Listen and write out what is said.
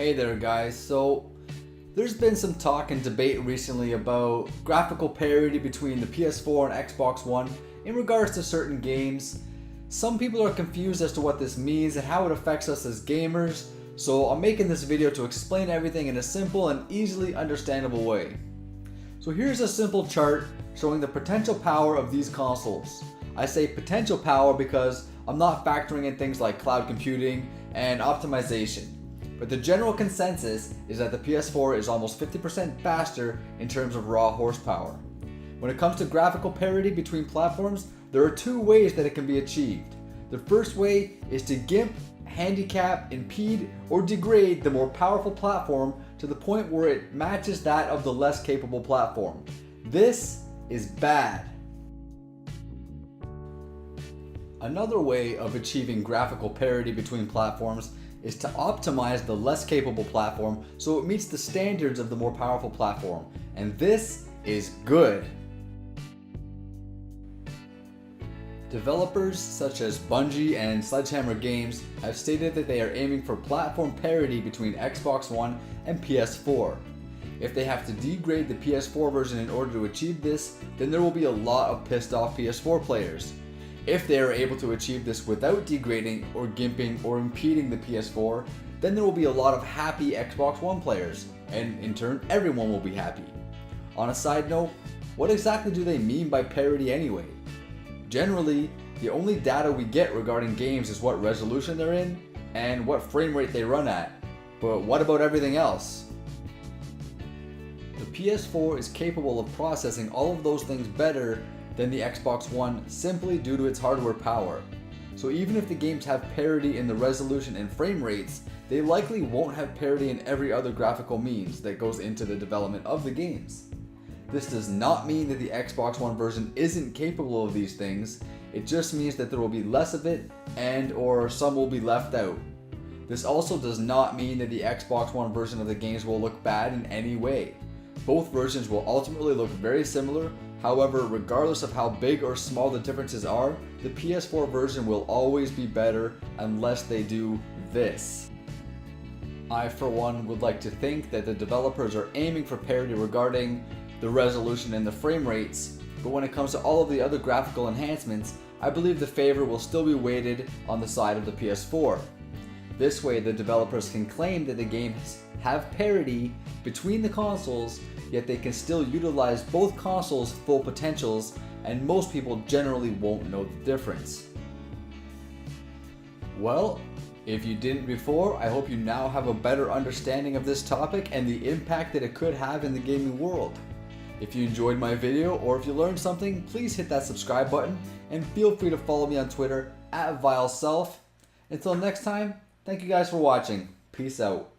Hey there guys, so there's been some talk and debate recently about graphical parity between the PS4 and Xbox One in regards to certain games. Some people are confused as to what this means and how it affects us as gamers, so I'm making this video to explain everything in a simple and easily understandable way. So here's a simple chart showing the potential power of these consoles. I say potential power because I'm not factoring in things like cloud computing and optimization. But the general consensus is that the PS4 is almost 50% faster in terms of raw horsepower. When it comes to graphical parity between platforms, there are two ways that it can be achieved. The first way is to gimp, handicap, impede, or degrade the more powerful platform to the point where it matches that of the less capable platform. This is bad. Another way of achieving graphical parity between platforms is to optimize the less capable platform so it meets the standards of the more powerful platform. And this is good. Developers such as Bungie and Sledgehammer Games have stated that they are aiming for platform parity between Xbox One and PS4. If they have to degrade the PS4 version in order to achieve this, then there will be a lot of pissed off PS4 players. If they are able to achieve this without degrading or gimping or impeding the PS4, then there will be a lot of happy Xbox One players, and in turn everyone will be happy. On a side note, what exactly do they mean by parity anyway? Generally, the only data we get regarding games is what resolution they're in and what frame rate they run at. But what about everything else? The PS4 is capable of processing all of those things better than the Xbox One simply due to its hardware power. So even if the games have parity in the resolution and frame rates, they likely won't have parity in every other graphical means that goes into the development of the games. This does not mean that the Xbox One version isn't capable of these things, it just means that there will be less of it and or some will be left out. This also does not mean that the Xbox One version of the games will look bad in any way. Both versions will ultimately look very similar. However, regardless of how big or small the differences are, the PS4 version will always be better unless they do this. I, for one, would like to think that the developers are aiming for parity regarding the resolution and the frame rates, but when it comes to all of the other graphical enhancements, I believe the favor will still be weighted on the side of the PS4. This way, the developers can claim that the games have parity between the consoles, yet they can still utilize both consoles' full potentials, and most people generally won't know the difference. Well, if you didn't before, I hope you now have a better understanding of this topic and the impact that it could have in the gaming world. If you enjoyed my video or if you learned something, please hit that subscribe button and feel free to follow me on Twitter @VileSelf. Until next time, thank you guys for watching. Peace out.